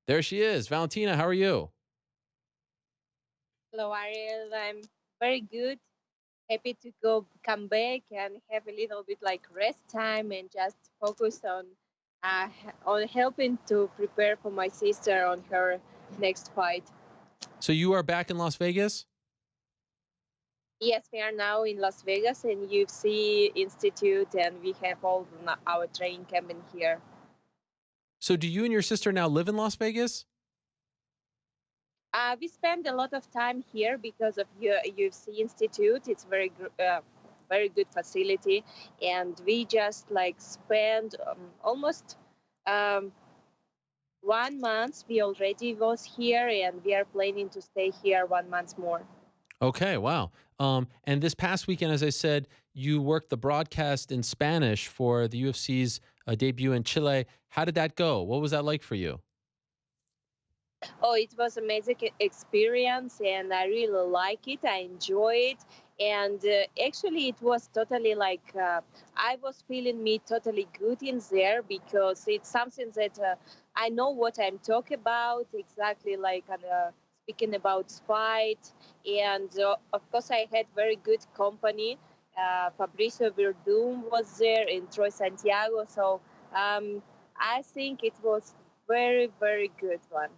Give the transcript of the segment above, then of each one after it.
There she is. Valentina, how are you? Hello, Ariel. I'm very good. Happy to come back and have a little bit like rest time and just focus on helping to prepare for my sister on her next fight. So you are back in Las Vegas? Yes, we are now in Las Vegas and UFC Institute, and we have our training camp in here. So do you and your sister now live in Las Vegas? We spend a lot of time here because of UFC Institute. It's very good facility, and we just like spend almost um, 1 month. We already was here, and we are planning to stay here 1 month more. Okay, wow. And this past weekend, as I said, you worked the broadcast in Spanish for the UFC's debut in Chile. How did that go? What was that like for you? Oh, it was amazing experience, and I really like it. I enjoy it, and actually, it was totally like I was feeling me totally good in there because it's something that I know what I'm talking about exactly. Like speaking about fight, and of course, I had very good company. Fabricio Verdun was there, and Troy Santiago. So um, I think it was very good one.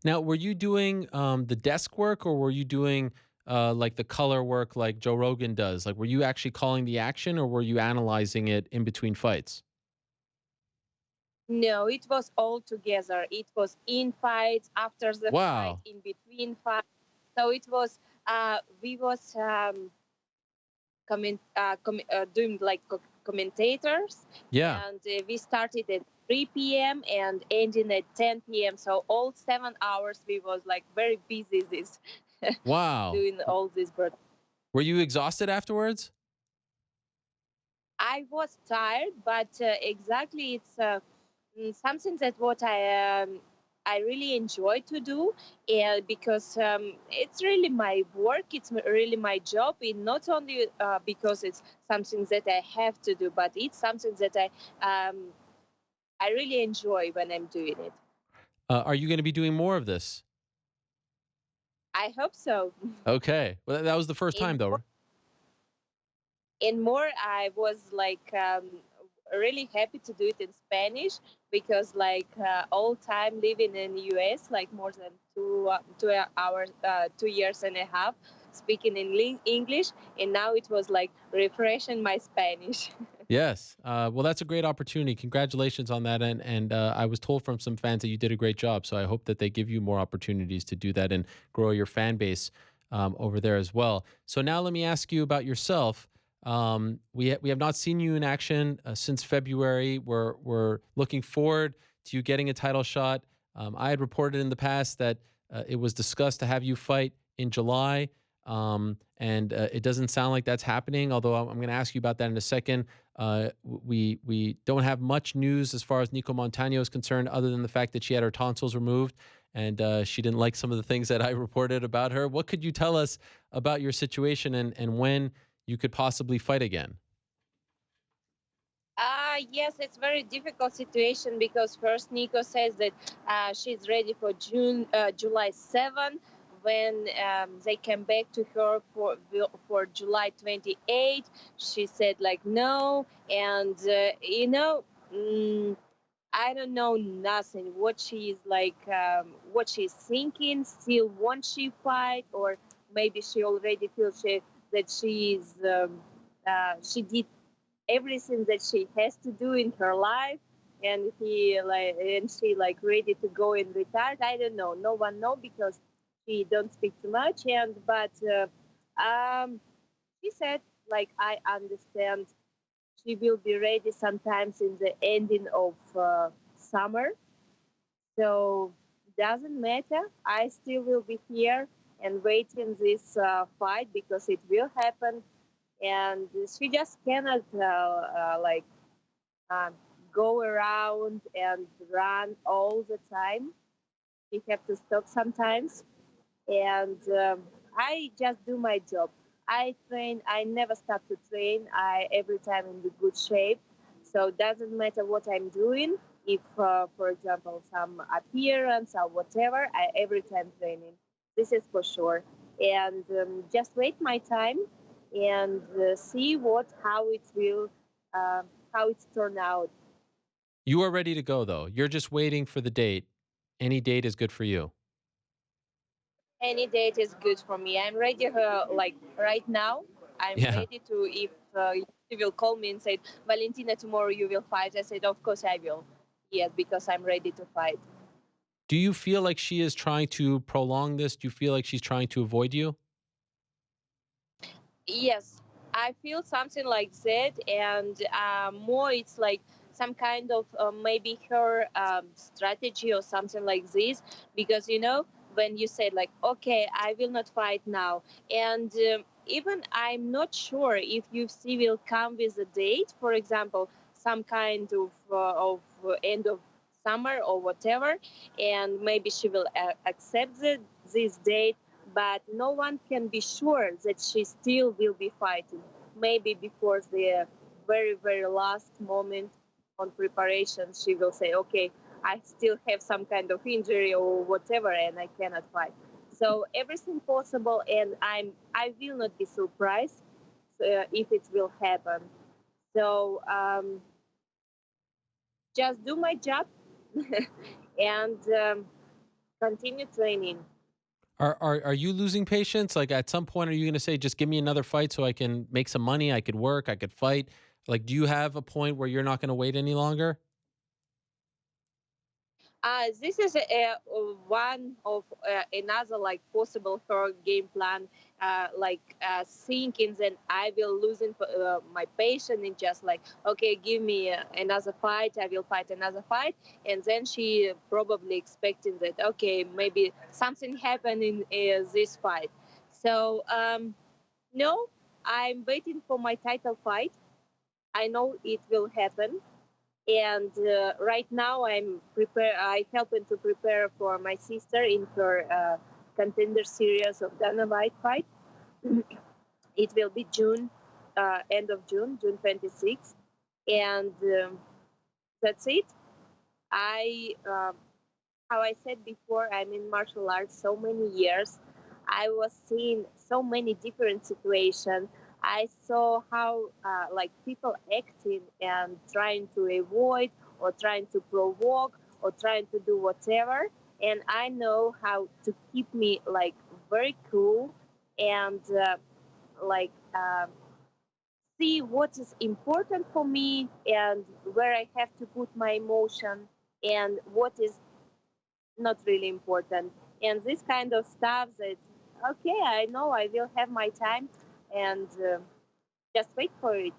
Now, were you doing the desk work or were you doing like the color work like Joe Rogan does? Like, were you actually calling the action or were you analyzing it in between fights? No, it was all together. It was in fights, after the fight, Wow. in between fights. So it was we was doing like commentators, Yeah. and we started at 3 p.m. and ending at 10 p.m. So all 7 hours we was like very busy this Wow. doing all this. But Were you exhausted afterwards? I was tired, but exactly it's something that what I really enjoy to do, because it's really my work. It's really my job. And not only because it's something that I have to do, but it's something that I really enjoy when I'm doing it. Are you going to be doing more of this? I hope so. Okay. Well, that was the first time, In though. in more, I was like really happy to do it in Spanish because like all time living in the US, like more than 2 hours, 2 years and a half speaking in English, and now it was like refreshing my Spanish. Yes. Well, that's a great opportunity. Congratulations on that. And I was told from some fans that you did a great job. So I hope that they give you more opportunities to do that and grow your fan base over there as well. So now let me ask you about yourself. We have not seen you in action since February. We're looking forward to you getting a title shot. I had reported in the past that it was discussed to have you fight in July. And it doesn't sound like that's happening. Although I'm going to ask you about that in a second. We don't have much news as far as Nicco Montano is concerned, other than the fact that she had her tonsils removed and she didn't like some of the things that I reported about her. What could you tell us about your situation and when you could possibly fight again? Yes, it's very difficult situation because first Nico says that she's ready for July 7, when they came back to her for July 28. She said like no, and I don't know nothing. What she's like, what she's thinking. Still, won't she fight, or maybe she already feels that she did everything that she has to do in her life, and she like ready to go and retire. I don't know, no one know because she don't speak too much, and but she said like I understand she will be ready sometimes in the ending of summer, so doesn't matter. I still will be here and waiting this fight because it will happen, and she just cannot um, go around and run all the time. We have to stop sometimes, and I just do my job. I train. I never stop to train. I every time in the good shape, so it doesn't matter what I'm doing. if, for example, some appearance or whatever, I every time training. This is for sure. And just wait my time and see how it will, uh, how it's turn out. You are ready to go though. You're just waiting for the date. Any date is good for you. Any date is good for me. I'm ready, like right now. I'm Yeah. ready to, if you will call me and say, Valentina, tomorrow you will fight. I said, of course I will. Yes, because I'm ready to fight. Do you feel like she is trying to prolong this? Do you feel like she's trying to avoid you? Yes, I feel something like that, and more it's like some kind of maybe her strategy or something like this, because when you said like, okay, I will not fight now, and even I'm not sure if UFC will come with a date, for example, some kind of end of summer or whatever, and maybe she will accept this date, but no one can be sure that she still will be fighting. Maybe before the very, very last moment on preparation, she will say, okay, I still have some kind of injury or whatever, and I cannot fight. So everything possible, and I will not be surprised if it will happen. So just do my job and continue training. Are you losing patience? Like at some point, are you going to say, "Just give me another fight so I can make some money. I could work. I could fight." Like, do you have a point where you're not going to wait any longer? This is one of another like possible her game plan, thinking that I will losing my patience and just like, okay, give me another fight, I will fight another fight, and then she probably expecting that, okay, maybe something happened in this fight. So no, I'm waiting for my title fight. I know it will happen, and right now I helping to prepare for my sister in her contender series of dynamite fight. It will be June, end of June 26th, and that's it. I How I said before, I'm in martial arts so many years. I was seeing so many different situations. I saw how like people acting and trying to avoid or trying to provoke or trying to do whatever. And I know how to keep me like very cool and like see what is important for me and where I have to put my emotion and what is not really important. And this kind of stuff that, okay, I know I will have my time and just wait for it.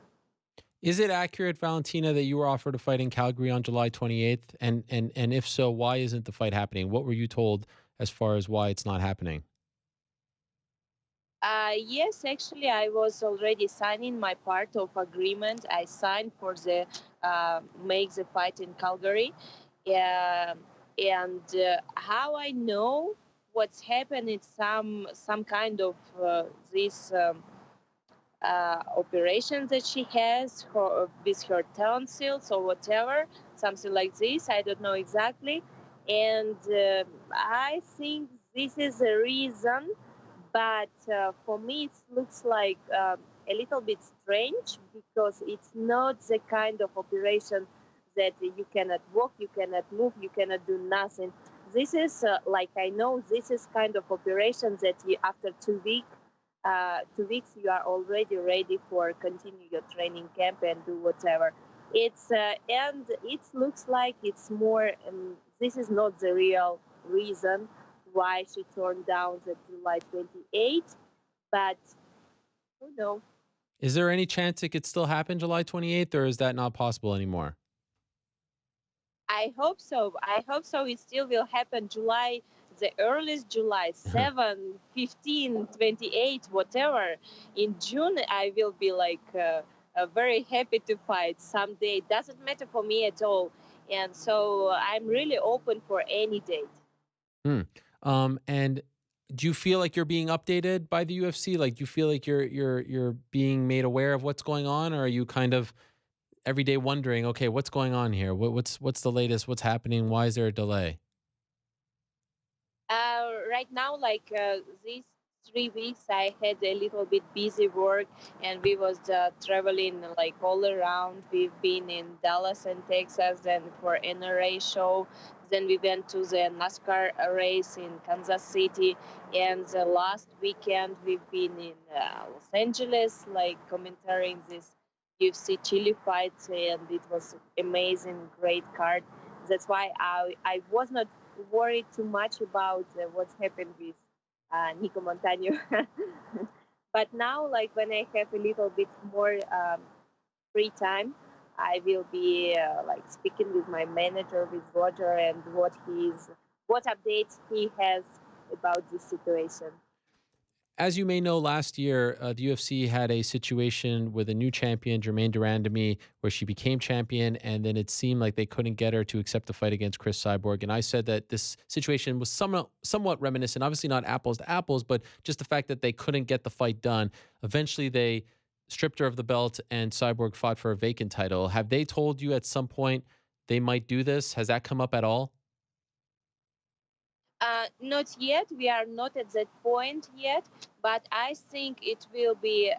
Is it accurate, Valentina, that you were offered a fight in Calgary on July 28th? And if so, why isn't the fight happening? What were you told as far as why it's not happening? Yes, actually, I was already signing my part of agreement. I signed for the make the fight in Calgary, and how I know what's happened is some kind of this. Operation that she has with her tonsils or whatever, something like this. I don't know exactly. And I think this is a reason, but for me, it looks like a little bit strange because it's not the kind of operation that you cannot walk, you cannot move, you cannot do nothing. This is like I know this is kind of operation that you, after 2 weeks 2 weeks you are already ready for continue your training camp and do whatever it's and it looks like it's more this is not the real reason why she turned down the July 28th, but who knows. Is there any chance it could still happen July 28th, or is that not possible anymore? I hope so. I hope so. It still will happen July, the earliest July, 7, 15, 28, whatever. In June, I will be like very happy to fight someday. It doesn't matter for me at all. And so I'm really open for any date. Hmm. And do you feel like you're being updated by the UFC? Like, do you feel like you're being made aware of what's going on, or are you kind of every day wondering, okay, what's going on here? What's the latest? What's happening? Why is there a delay? Right now, like these 3 weeks, I had a little bit busy work, and we was traveling like all around. We've been in Dallas and Texas, and for NRA show. Then we went to the NASCAR race in Kansas City, and the last weekend we've been in Los Angeles, like commentating this UFC Chile fights, and it was amazing, great card. That's why I was not worried too much about what's happened with Nicco Montano. But now, like when I have a little bit more free time, I will be like speaking with my manager, with Roger, and what updates he has about this situation. As you may know, last year the UFC had a situation with a new champion, Jermaine Durandamy, where she became champion, and then it seemed like they couldn't get her to accept the fight against Chris Cyborg. And I said that this situation was somewhat reminiscent, obviously not apples to apples, but just the fact that they couldn't get the fight done. Eventually, they stripped her of the belt, and Cyborg fought for a vacant title. Have they told you at some point they might do this? Has that come up at all? Not yet. We are not at that point yet, but I think it will be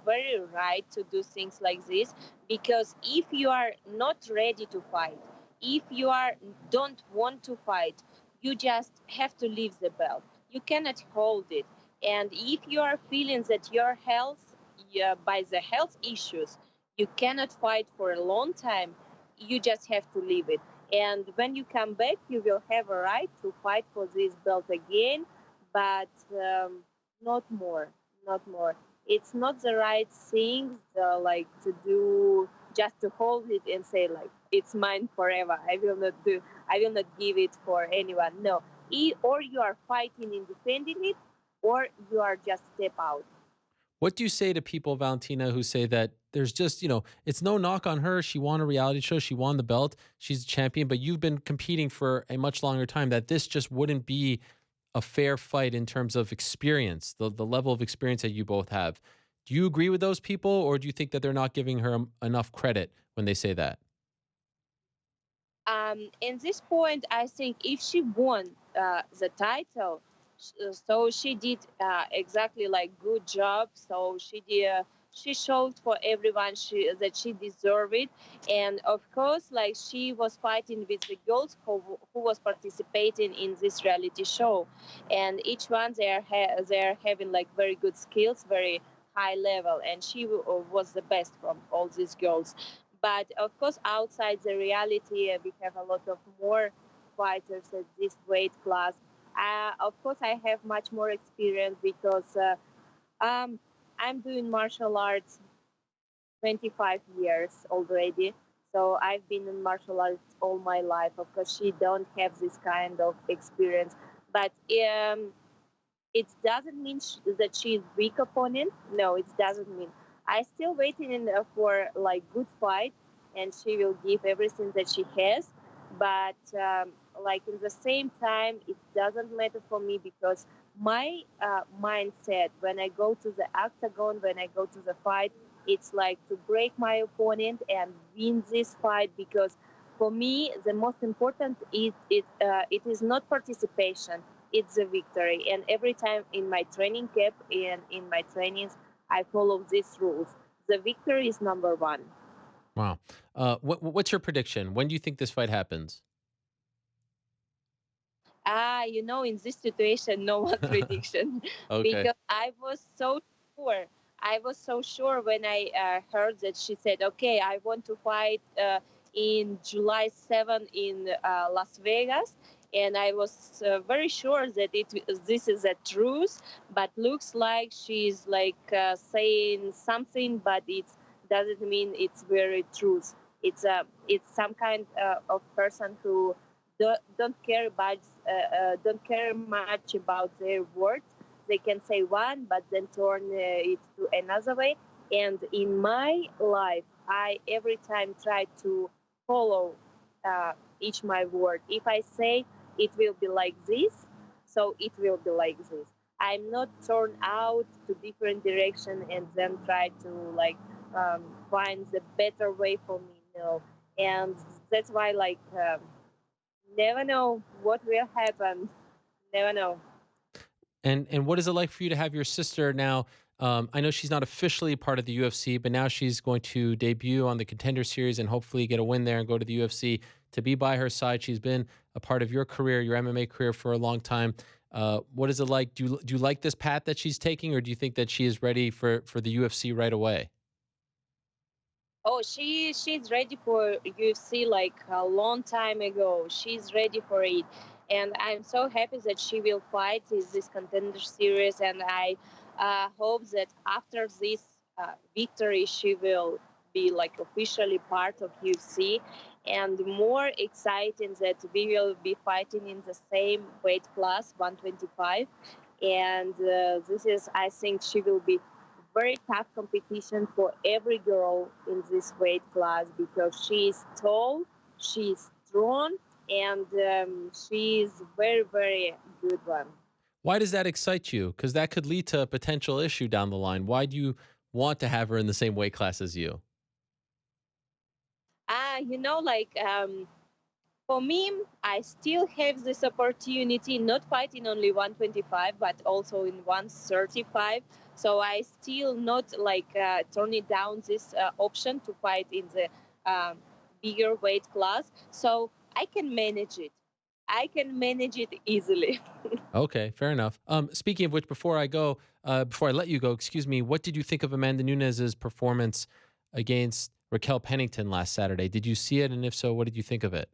very right to do things like this because if you are not ready to fight, if you are don't want to fight, you just have to leave the belt. You cannot hold it, and if you are feeling that your health, yeah, by the health issues, you cannot fight for a long time, you just have to leave it, and when you come back, you will have a right to fight for this belt again, but not more, not more. It's not the right thing, like to do just to hold it and say like it's mine forever. I will not give it for anyone. No, or you are fighting and defending it, or you are just step out. What do you say to people, Valentina, who say that there's just, it's no knock on her. She won a reality show. She won the belt. She's a champion, but you've been competing for a much longer time, that this just wouldn't be a fair fight in terms of experience, the level of experience that you both have. Do you agree with those people, or do you think that they're not giving her enough credit when they say that? In this point, I think if she won the title, so she did exactly like good job. So she showed for everyone that she deserved it, and of course, like she was fighting with the girls who was participating in this reality show, and each one they are having like very good skills, very high level, and she was the best from all these girls. But of course, outside the reality, we have a lot of more fighters at this weight class. Of course, I have much more experience because um, I'm doing martial arts 25 years already. So I've been in martial arts all my life. Of course, she don't have this kind of experience, but it doesn't mean that she's weak opponent. No, it doesn't mean. I still waiting for like good fight, and she will give everything that she has. But like in the same time, it doesn't matter for me because my mindset when I go to the octagon, when I go to the fight, it's like to break my opponent and win this fight because for me the most important is it is not participation, it's a victory. And every time in my training camp and in my trainings, I follow these rules. The victory is number one. Wow. What's your prediction? When do you think this fight happens? In this situation, no one prediction Okay. because I was so sure. I was so sure when I heard that she said, "Okay, I want to fight in July 7 in Las Vegas," and I was very sure that this is a truth. But looks like she's like saying something, but it doesn't mean it's very truth. It's some kind of person who don't care much about their words. They can say one, but then turn it to another way. And in my life, I every time try to follow each my word. If I say it will be like this, so it will be like this. I'm not turn out to different direction and then try to like find the better way for me. And that's why, like, never know what will happen. Never know. And what is it like for you to have your sister now? I know she's not officially part of the UFC, but now she's going to debut on the Contender Series and hopefully get a win there and go to the UFC. To be by her side, she's been a part of your career, your MMA career for a long time. What is it like? Do you like this path that she's taking, or do you think that she is ready for the UFC right away? Oh, she's ready for UFC like a long time ago. She's ready for it, and I'm so happy that she will fight in this contender series. And I hope that after this victory, she will be like officially part of UFC. And more exciting that we will be fighting in the same weight class, 125. And this is, I think, she will be very tough competition for every girl in this weight class because she is tall, she is strong, and she is very, very good one. Why does that excite you? Because that could lead to a potential issue down the line. Why do you want to have her in the same weight class as you? Like for me, I still have this opportunity, not fighting only 125, but also in 135. So I still not like turning down this option to fight in the bigger weight class. So I can manage it. I can manage it easily. Okay, fair enough. Speaking of which, before I let you go, excuse me, what did you think of Amanda Nunes's performance against Raquel Pennington last Saturday? Did you see it, and if so, what did you think of it?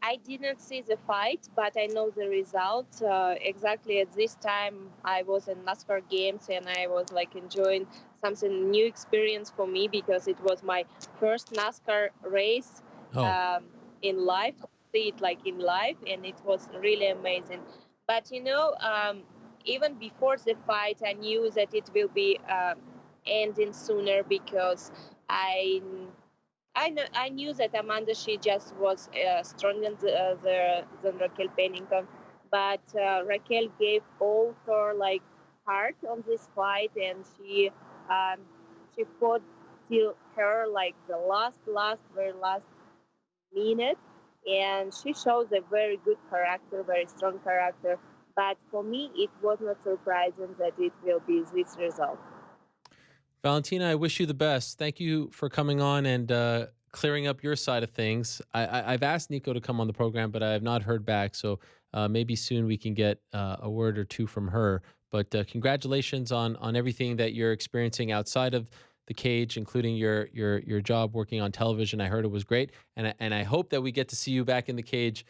I didn't see the fight, but I know the result. Exactly at this time, I was in NASCAR games and I was like enjoying something new experience for me because it was my first NASCAR race Oh, um, in life. See it like in life, and it was really amazing. But even before the fight, I knew that it will be ending sooner because I I knew that Amanda she just was stronger than Raquel Pennington, but Raquel gave all her like heart on this fight, and um, she fought till her like the very last minute, and she shows a very good character, very strong character. But for me, it was not surprising that it will be this result. Valentina, I wish you the best. Thank you for coming on and clearing up your side of things. I've asked Nicco to come on the program, but I have not heard back. So maybe soon we can get a word or two from her. But congratulations on everything that you're experiencing outside of the cage, including your job working on television. I heard it was great, and I hope that we get to see you back in the cage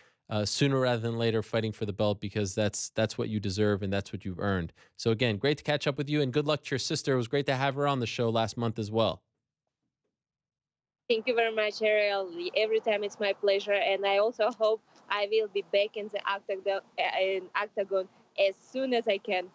sooner rather than later, fighting for the belt because that's what you deserve and that's what you've earned. So again, great to catch up with you, and good luck to your sister. It was great to have her on the show last month as well. Thank you very much, Ariel. Every time it's my pleasure, and I also hope I will be back in the octagon as soon as I can.